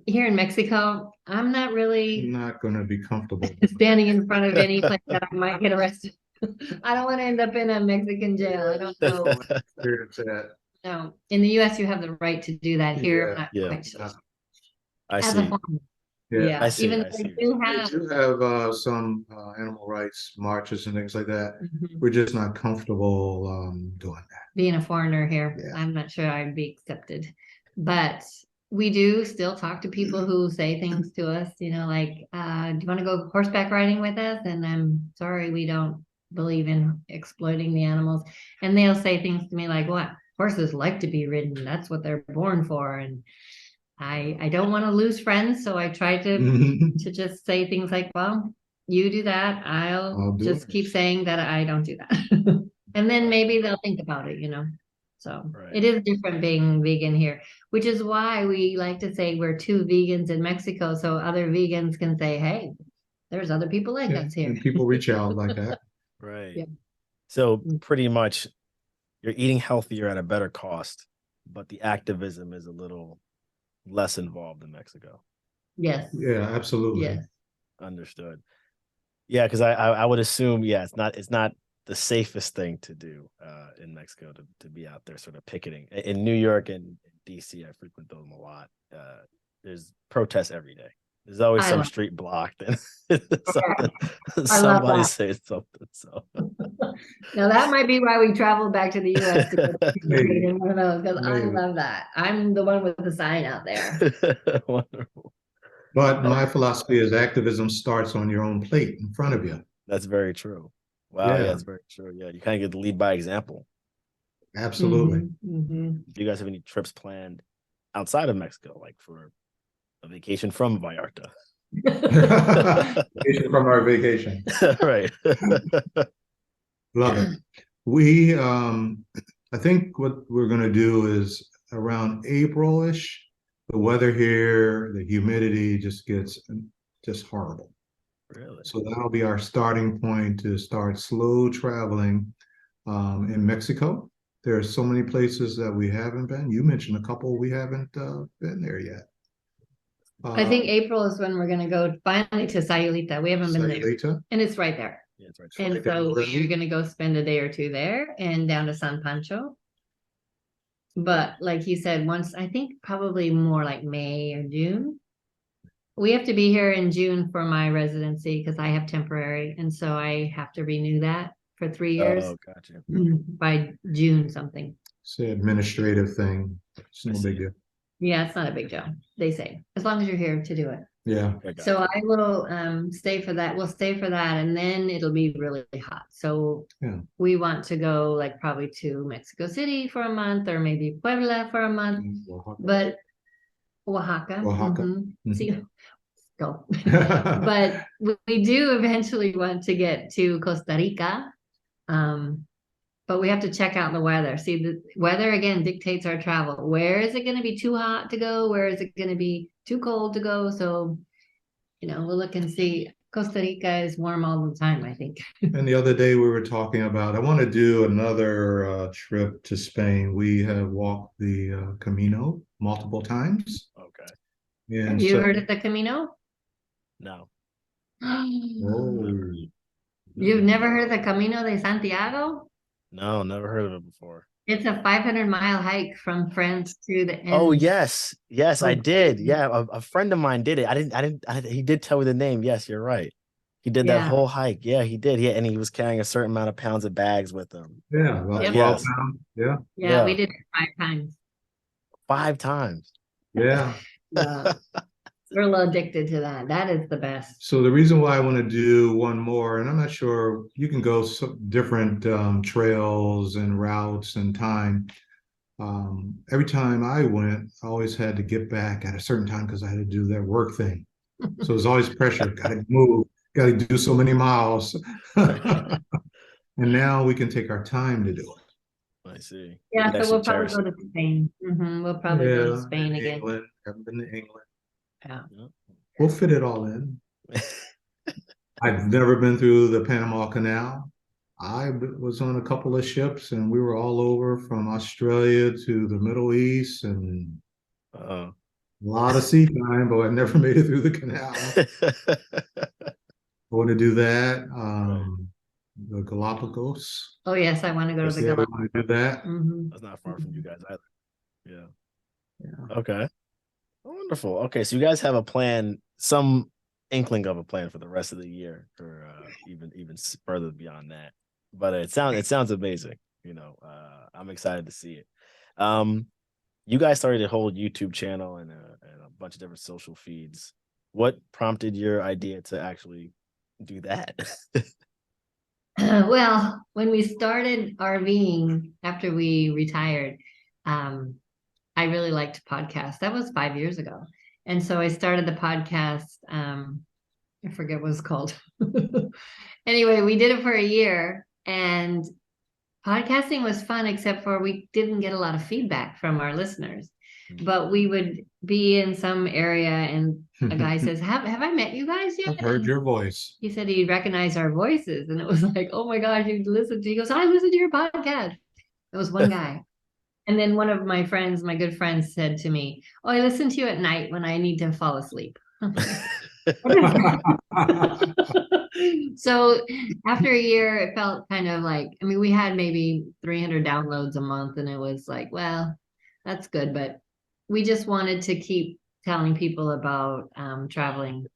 here in Mexico, I'm not really Not going to be comfortable. standing in front of any place that I might get arrested. I don't want to end up in a Mexican jail. I don't know. No, in the US, you have the right to do that. Here, I'm not Yeah. quite sure. I As a see. farmer, Yeah, I see. even I though see. they do we have. do have some animal rights marches and things like that. Mhm. We're just not comfortable doing that. Being a foreigner here, Yeah. I'm not sure I'd be accepted. But we do still talk to people who say things to us, you know, like, do you want to go horseback riding with us? And I'm sorry, we don't believe in exploiting the animals. And they'll say things to me like, what? Horses like to be ridden. That's what they're born for. And I don't want to lose friends, so I try to just say things like, well, you do that. I'll do just it. keep saying that I don't do that. And then maybe they'll think about it, you know. So Right. it is different being vegan here, which is why we like to say we're two vegans in Mexico, so other vegans can say, hey, there's other people like Yeah, us here. and people reach out like that. Right. Yeah. So pretty much you're eating healthier at a better cost, but the activism is a little less involved in Mexico. Yes. Yeah, absolutely. Yes. Understood. Yeah, because I would assume, yeah, it's not the safest thing to do in Mexico to be out there sort of picketing. In New York and DC, I frequent them a lot. There's protests every day. There's always I some love- street blocked and something, I love somebody that. says something. So Now that might be why we traveled back to the US to go to Maybe. in one of those, because I Maybe. love that. I'm the one with the sign out there. wonderful. But my philosophy is activism starts on your own plate in front of you. That's very true. Wow, yeah, Yeah. that's very true. Yeah, you kind of get to lead by example. Absolutely. Mhm. Do you guys have any trips planned outside of Mexico, like for a vacation from Vallarta? Vacation from our vacation. Right. Love it. We, I think what we're going to do is around April-ish, the weather here, the humidity just gets just horrible. Really? So that'll be our starting point to start slow traveling in Mexico. There are so many places that we haven't been. You mentioned a couple we haven't been there yet. I think April is when we're going to go finally to Sayulita. We haven't been there, Sayulita. and it's right there. Yeah, it's right. And right down so the road. you're going to go spend a day or two there and down to San Pancho. But like you said, once, I think probably more like May or June. We have to be here in June for my residency because I have temporary, and so I have to renew that. for 3 years Oh, gotcha. by June something. It's an administrative thing. It's no big deal. Yeah, it's not a big deal. They say, as long as you're here to do it. Yeah. Okay, gotcha. So I will stay for that. We'll stay for that, and then it'll be really hot. So Yeah. we want to go like probably to Mexico City for a month, or maybe Puebla for a month. Oaxaca. But Oaxaca. Mhm. See, go. But we do eventually want to get to Costa Rica. But we have to check out the weather. See, the weather again dictates our travel. Where is it going to be too hot to go? Where is it going to be too cold to go? So, we'll look and see. Costa Rica is warm all the time, I think. And the other day we were talking about, I want to do another trip to Spain. We have walked the Camino multiple times. Okay. And Have you so, heard of the Camino? No. oh, You've never heard of the Camino de Santiago? No, never heard of it before. It's a 500-mile hike from France to the end. Oh, yes. Yes, I Oh, did. Yeah, a friend of mine did it. He did tell me the name. Yes, you're right. He did that Yeah. whole hike. Yeah, he did. Yeah, and he was carrying a certain amount of pounds of bags with him. yeah, about Yep. 12 Yes. pounds. Yeah, Yeah, we Yeah. did it 5 times. 5 times. yeah. Yeah. We're a little addicted to that. That is the best. So the reason why I want to do one more, and I'm not sure, you can go different trails and routes and time. Every time I went, I always had to get back at a certain time because I had to do that work thing. So there's always pressure. Got to move. Got to do so many miles. And now we can take our time to do it. I see. Yeah, You so actually we'll probably cherish go it. to Spain. We'll probably go to Spain and again. England. Haven't been to England. Yeah. We'll fit it all in. I've never been through the Panama Canal. I was on a couple of ships and we were all over from Australia to the Middle East and Oh. a lot of sea time, but I never made it through the canal. I want to do that. The Galapagos. Oh, yes, I want to go to the Yeah, we Galapagos. want to do that. That's not far from you guys either. Yeah. Yeah. Okay. Wonderful. Okay, so you guys have a plan, some inkling of a plan for the rest of the year, or even further beyond that. But it sounds amazing. I'm excited to see it. You guys started a whole YouTube channel and a bunch of different social feeds. What prompted your idea to actually do that? Well, when we started RVing after we retired, I really liked podcasts. That was 5 years ago. And so I started the podcast. I forget what it's called. Anyway, we did it for a year, and podcasting was fun, except for we didn't get a lot of feedback from our listeners. But we would be in some area and a guy says, have I met you guys yet? I've heard your voice. He said he recognized our voices, and it was like, oh my gosh, you listened to, he goes, I listened to your podcast. It was one guy. And then one of my friends, my good friends, said to me, oh, I listen to you at night when I need to fall asleep. So after a year, it felt kind of like, we had maybe 300 downloads a month, and it was like, well, that's good, but we just wanted to keep telling people about traveling.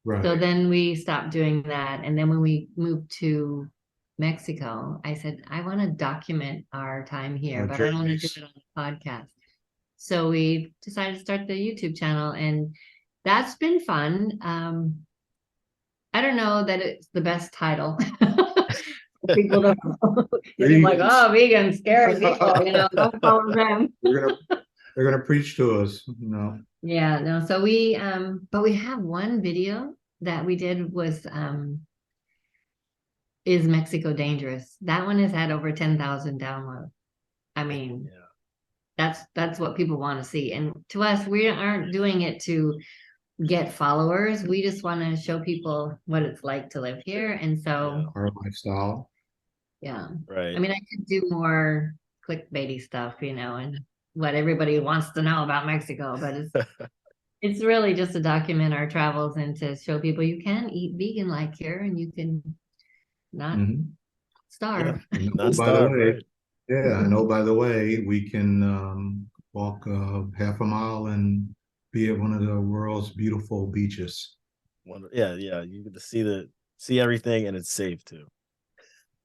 Right. So then we stopped doing that. And then when we moved to Mexico, I said, I want to document our time here, Our but I don't want to do journeys. it on the podcast. So we decided to start the YouTube channel, and that's been fun. I don't know that it's the best title. People don't you're like, oh, vegan, scary people, don't follow them. They're gonna preach to us, Yeah, no. So we but we have one video that we did was Is Mexico Dangerous? That one has had over 10,000 downloads. That's what people want to see. And to us, we aren't doing it to get followers. We just want to show people what it's like to live here. And so our lifestyle. yeah. Right. I could do more clickbaity stuff, and what everybody wants to know about Mexico, but it's really just to document our travels and to show people you can eat vegan like here, and you can not starve. Yeah. Not by the starve, way, right? yeah, and by the way, we can walk half a mile and be at one of the world's beautiful beaches. Yeah. You get to see everything, and it's safe too.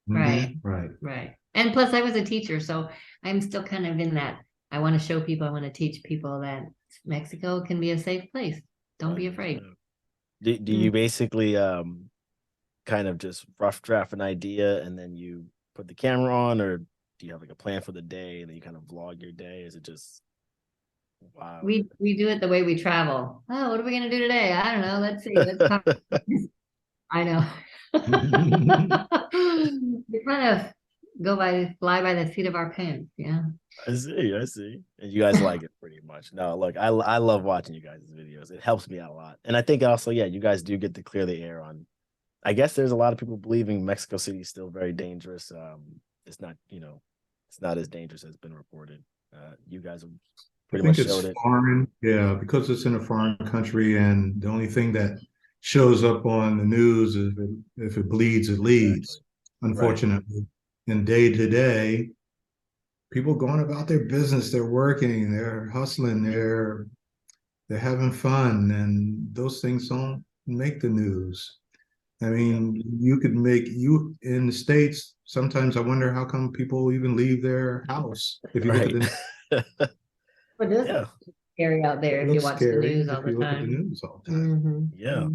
Right. Right. Right. And plus I was a teacher, so I'm still kind of in that. I want to show people, I want to teach people that Mexico can be a safe place. Don't be afraid. 100%. Do you basically kind of just rough draft an idea and then you put the camera on, or do you have like a plan for the day and then you kind of vlog your day? Is it just wow? We do it the way we travel. Oh, what are we gonna do today? I don't know. Let's see. Let's talk. I know. We kind of fly by the seat of our pants. Yeah. I see. And you guys like it pretty much. No, look, I love watching you guys' videos. It helps me out a lot. And I think also, yeah, you guys do get to clear the air on. I guess there's a lot of people believing Mexico City is still very dangerous. It's not, it's not as dangerous as been reported. You guys have I pretty think much it's showed it. foreign, yeah, because it's in a foreign country, and the only thing that shows up on the news is if it bleeds, it leads. Exactly. Right. Unfortunately, in day to day, people going about their business, they're working, they're hustling, they're having fun, and those things don't make the news. I mean, you could make you in the States. Sometimes I wonder how come people even leave their house. If you look at Right. the But it Yeah. is scary out there it if you looks watch the scary news all if the you look at the time. news all the time. Yeah.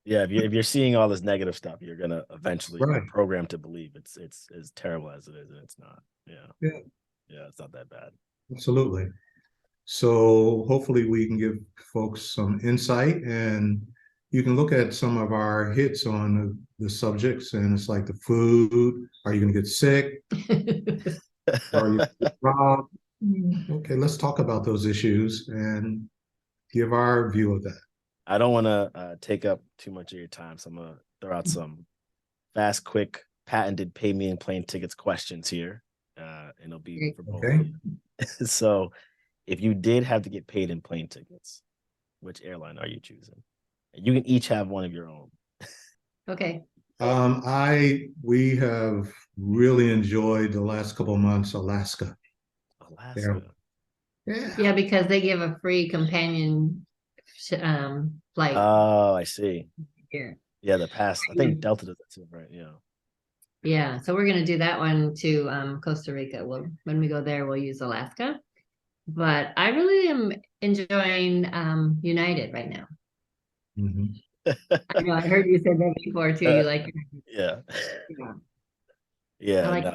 Yeah. If you're seeing all this negative stuff, you're gonna eventually be Right. programmed to believe it's as terrible as it is, and it's not. Yeah. Yeah, Yeah, it's not that bad. absolutely. So hopefully we can give folks some insight, and you can look at some of our hits on the subjects, and it's like the food. Are you going to get sick? Are you robbed? Okay, let's talk about those issues and give our view of that. I don't want to take up too much of your time, so I'm gonna throw out some fast, quick, patented pay me in plane tickets questions here, and it'll be Great. for both Okay. of you. So, if you did have to get paid in plane tickets, which airline are you choosing? And you can each have one of your own. Okay. We have really enjoyed the last couple of months Alaska. Alaska. Yeah. Yeah, because they give a free companion flight Oh, I see. here. Yeah, the pass. I think Delta does that too, right? Yeah. Yeah, so we're gonna do that one to Costa Rica. When we go there, we'll use Alaska. But I really am enjoying United right now. Mhm. I know I heard you said that before too. You like Yeah. yeah. Yeah, I like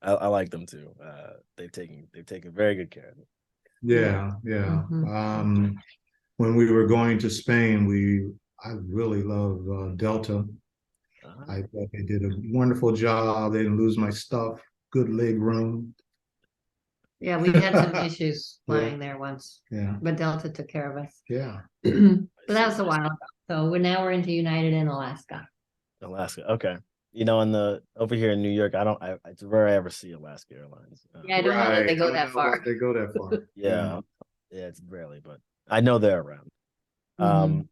I like them too. They've taken very good care of me. Yeah, yeah. Mhm. When we were going to Spain, I really love Delta. Uh-huh. I thought they did a wonderful job. They didn't lose my stuff. Good leg room. Yeah, we had some issues Yeah, flying there once, yeah, but Delta took care of us. yeah. But that was a while ago. So we're into United in Alaska. Alaska. Okay. On the over here in New York, it's rare I ever see Alaska Airlines. Yeah, I don't know that they go that far. They go that far. Yeah. Yeah, it's rarely, but I know they're around. Mhm.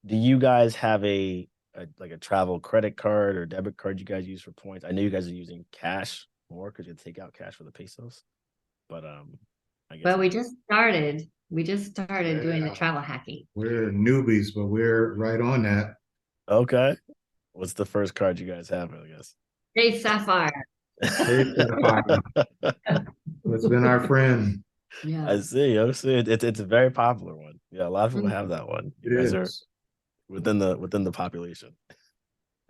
Do you guys have like a travel credit card or debit card you guys use for points? I know you guys are using cash more because you take out cash for the pesos, but I guess But we just started. We just started doing the Yeah. travel hacking. We're newbies, but we're right on that. okay. What's the first card you guys have? I guess. Hey, Sapphire. Hey, Sapphire. It's been our friend. Yeah. I see. It's a very popular one. Yeah, a lot of people have that one. You It guys are is. within the population.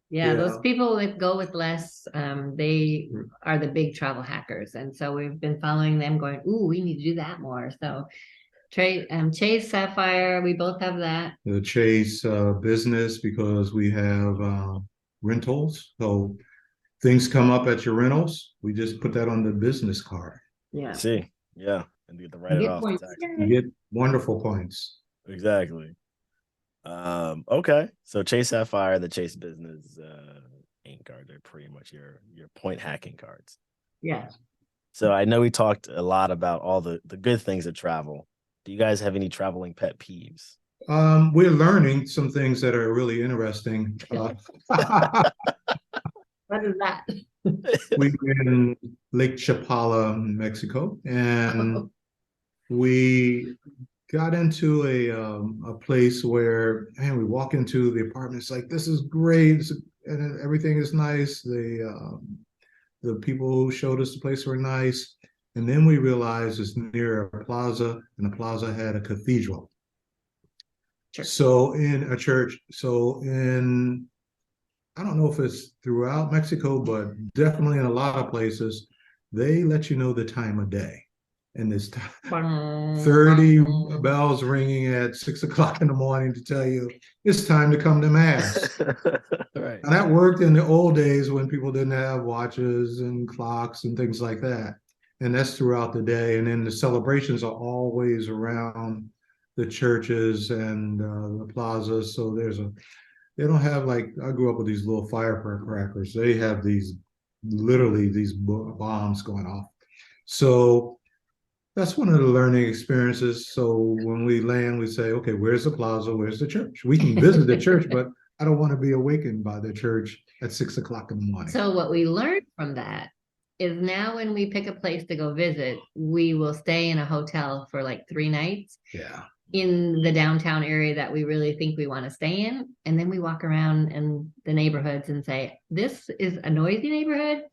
Yeah, those Yeah. people that go with less, they are the big travel hackers. And so we've been following them going, ooh, we need to do that more. So Chase Sapphire, we both have that. The Chase business, because we have rentals. So things come up at your rentals. We just put that on the business card. I Yeah. see. Yeah, and you get to write You it get off. points. You get wonderful points. Exactly. Okay. So Chase Sapphire, the Chase Business ink card, they're pretty much your point hacking cards. Yeah. So I know we talked a lot about all the good things of travel. Do you guys have any traveling pet peeves? We're learning some things that are really interesting. What is that? We've been in Lake Chapala, Mexico, and we got into a place where, man, we walk into the apartment. It's like, this is great, and everything is nice. The people who showed us the place were nice. And then we realized it's near a plaza, and the plaza had a cathedral. Church. So in a church, I don't know if it's throughout Mexico, but definitely in a lot of places, they let you know the time of day. And it's 30 bells ringing at 6 o'clock in the morning to tell you it's time to come to mass. Right. And that worked in the old days when people didn't have watches and clocks and things like that. And that's throughout the day. And then the celebrations are always around the churches and the plazas. So they don't have, like, I grew up with these little firecrackers. They have literally these bombs going off. So that's one of the learning experiences. So when we land, we say, okay, where's the plaza? Where's the church? We can visit the church, but I don't want to be awakened by the church at 6 o'clock in the morning. So what we learned from that is now when we pick a place to go visit, we will stay in a hotel for like 3 nights. Yeah. In the downtown area that we really think we want to stay in. And then we walk around in the neighborhoods and say, this is a noisy neighborhood.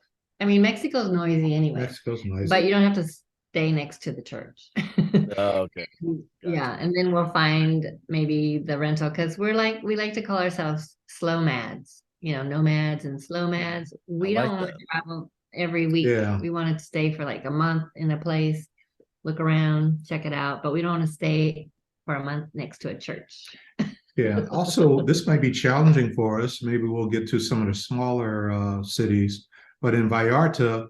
I mean, Mexico's noisy anyway. Mexico's nice. But you don't have to stay next to the church. Oh, okay. Yeah. And then we'll find maybe the rental, because we like to call ourselves slow mads, nomads and slow mads. We I like don't want to that. travel every week. Yeah. We want to stay for like a month in a place, look around, check it out, but we don't want to stay for a month next to a church. Yeah. Also, this might be challenging for us. Maybe we'll get to some of the smaller cities, but in Vallarta,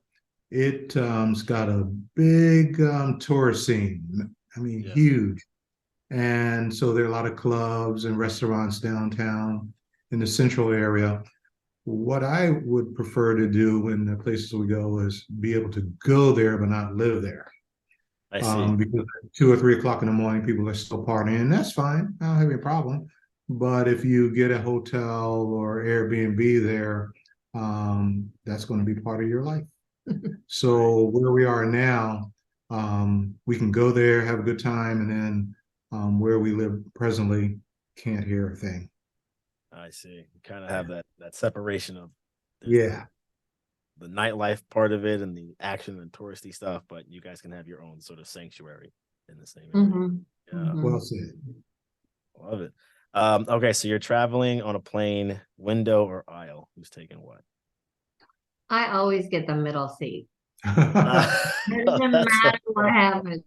it's got a big tourist scene. I mean, Yeah. huge. And so there are a lot of clubs and restaurants downtown in the central area. What I would prefer to do in the places we go is be able to go there but not live there. I see. Because at 2 or 3 o'clock in the morning, people are still partying, and that's fine. I don't have any problem. But if you get a hotel or Airbnb there, that's going to be part of your life. So where we are now, we can go there, have a good time, and then where we live presently, can't hear a thing. I see. You kind of have that separation of Yeah. the nightlife part of it and the action and touristy stuff, but you guys can have your own sort of sanctuary in the same area. Mhm. Yeah. Mhm. Well said. Love it. Okay, so you're traveling on a plane, window or aisle? Who's taking what? I always get the middle seat. Oh, It doesn't that's matter what happens.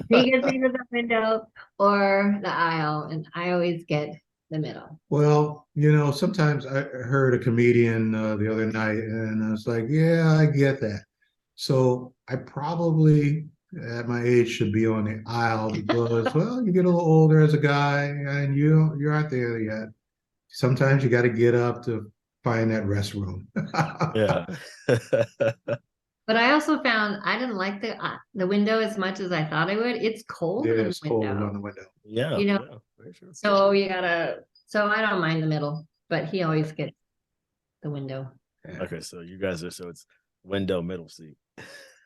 He gets either the window or the aisle, and I always get the middle. Well, sometimes I heard a comedian the other night, and I was like, yeah, I get that. So I probably, at my age, should be on the aisle because, well, you get a little older as a guy, and you aren't there yet. Sometimes you got to get up to find that restroom. Yeah. But I also found I didn't like the window as much as I thought I would. It's cold Yeah, in the it's cold window. on the window. Yeah. You know, Yeah, very true. so I don't mind the middle, but he always gets the window. Yeah. Okay, so you guys are it's window middle seat.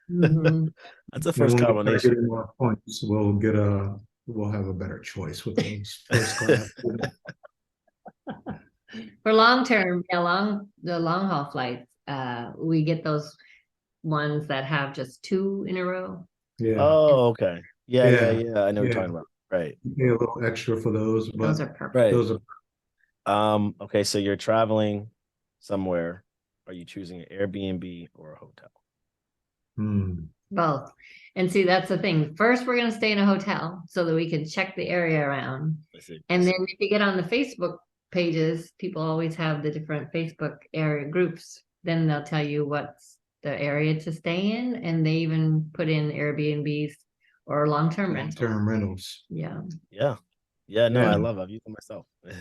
Mhm. That's the And first when we start combination. getting more points, we'll have a better choice with those first class. For long term, the long haul flights, we get those ones that have just 2 in a row. Yeah, Oh, okay. Yeah. yeah, I know what yeah. you're talking about. Right. You pay a little extra for those, but Those are perfect. Right. those are Okay, so you're traveling somewhere. Are you choosing an Airbnb or a hotel? Both. And see, that's the thing. First, we're going to stay in a hotel so that we can check the area around. I see. And then if you get on the Facebook pages, people always have the different Facebook area groups. Then they'll tell you what's the area to stay in. And they even put in Airbnbs or long-term rentals. long-term rentals. Yeah. Yeah. Yeah, no, Yeah. I love it. I've used them myself. Yeah,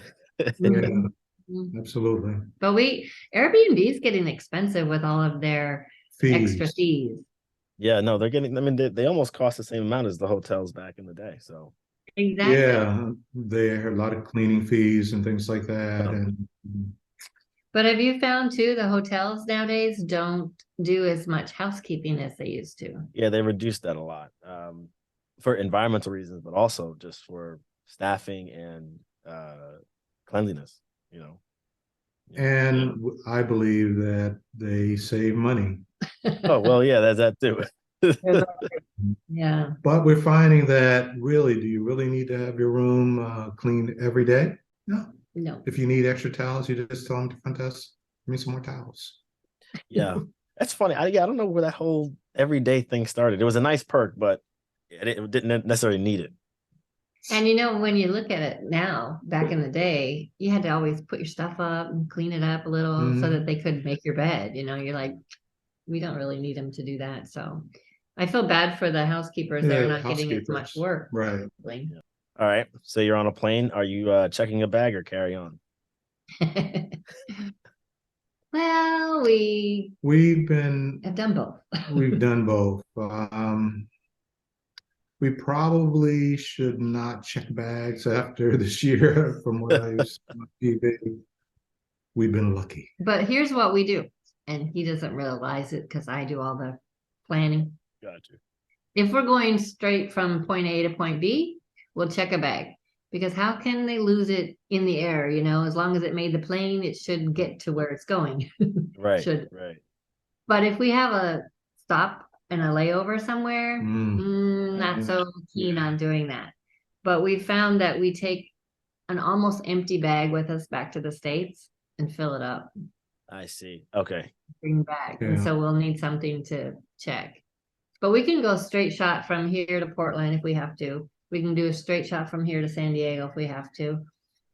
Mhm. absolutely. But Airbnb is getting expensive with all of their extra fees. Yeah, no, they're getting, I mean, they almost cost the same amount as the hotels back in the day. So Exactly. Yeah, there are a lot of cleaning fees and things like that. Oh. And But have you found too, the hotels nowadays don't do as much housekeeping as they used to? yeah, they reduced that a lot for environmental reasons, but also just for staffing and cleanliness, And I believe that they save money. Oh, well, yeah, there's that too. Yeah. But we're finding that really, do you really need to have your room cleaned every day? No. No. If you need extra towels, you just tell them to front desk, give me some more towels. Yeah. That's funny. I don't know where that whole everyday thing started. It was a nice perk, but it didn't necessarily need it. And when you look at it now, back in the day, you had to always put your stuff up and clean it up a little so that they could make your bed. You're like, we don't really need them to do that. So I feel bad for the housekeepers. They're not getting as much work. Right. Yeah. All right. So you're on a plane. Are you checking a bag or carry on? Well, we We've have done both. done both. We probably should not check bags after this year from what I used to on TV. We've been lucky. But here's what we do. And he doesn't realize it because I do all the planning. Gotcha. If we're going straight from point A to point B, we'll check a bag. Because how can they lose it in the air? As long as it made the plane, it should get to where it's going. Right. Should. Right. But if we have a stop and a layover somewhere, not so keen on doing that. But we found that we take an almost empty bag with us back to the States and fill it up. I see. Okay. Bring back. Yeah. And so we'll need something to check. But we can go straight shot from here to Portland if we have to. We can do a straight shot from here to San Diego if we have to. Yeah.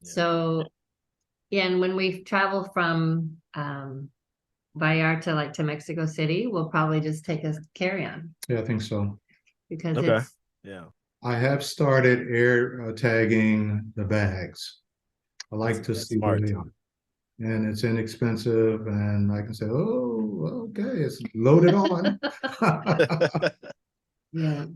So, yeah, and when we travel from Vallarta like to Mexico City, we'll probably just take a carry-on Yeah, I think so. because Okay. it's Yeah. I have started air tagging the bags. I like to That's see where they are. And it's inexpensive, and I can say, oh, okay, it's loaded on. yeah.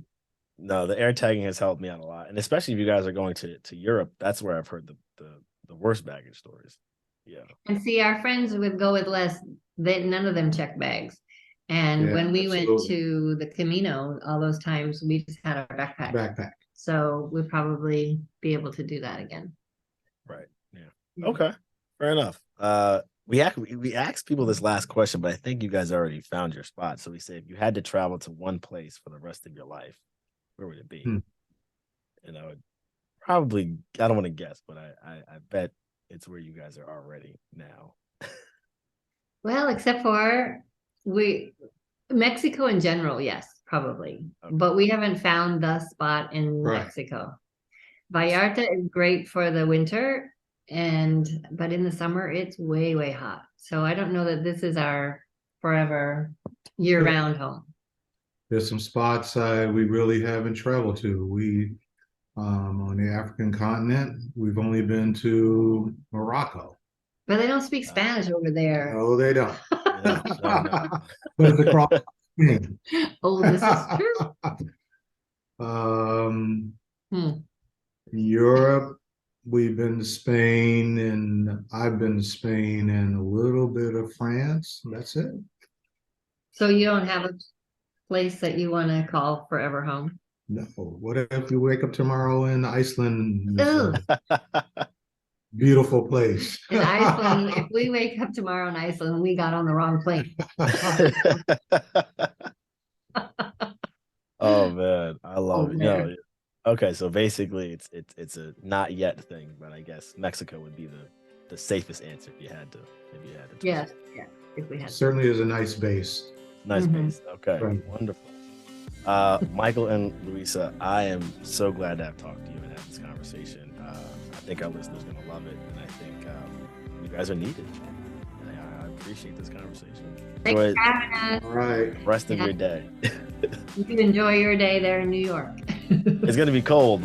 No, the air tagging has helped me out a lot, and especially if you guys are going to Europe, that's where I've heard the worst baggage stories. Yeah. And see, our friends would go with less. None of them check bags. And Yeah, when we went absolutely. to the Camino, all those times we just had our backpack. So we'd probably be able to do that again. Right. Yeah. Okay. Fair enough. We asked people this last question, but I think you guys already found your spot. So we say, if you had to travel to one place for the rest of your life, where would it be? And I would probably, I don't want to guess, but I bet it's where you guys are already now. Well, except for Mexico in general, yes, probably. Okay. But we haven't found the spot in Mexico. Vallarta is great for the winter, but in the summer it's way, way hot. So I don't know that this is our forever year-round home. There's some spots we really haven't traveled to. We on the African continent, we've only been to Morocco. But they don't speak Spanish over there. No, they don't. No. But it's across. Oh, this is true. Europe, we've been to Spain, and I've been to Spain and a little bit of France. That's it. So you don't have a place that you want to call forever home? No. What if you wake up tomorrow in Iceland? Beautiful place. In Iceland, if we wake up tomorrow in Iceland, we got on the wrong plane. Oh man, I love it. Man. No, okay, so basically it's a not yet thing, but I guess Mexico would be the safest answer if you had to. Yes, yeah. If we had Certainly is a nice base. Nice base. Okay, Right. wonderful. Michael and Louisa, I am so glad to have talked to you and had this conversation. I think our listeners are going to love it, and I think you guys are needed. And I appreciate this conversation. Thanks for having us. All right. Rest of your day. You can enjoy your day there in New York. It's going to be cold.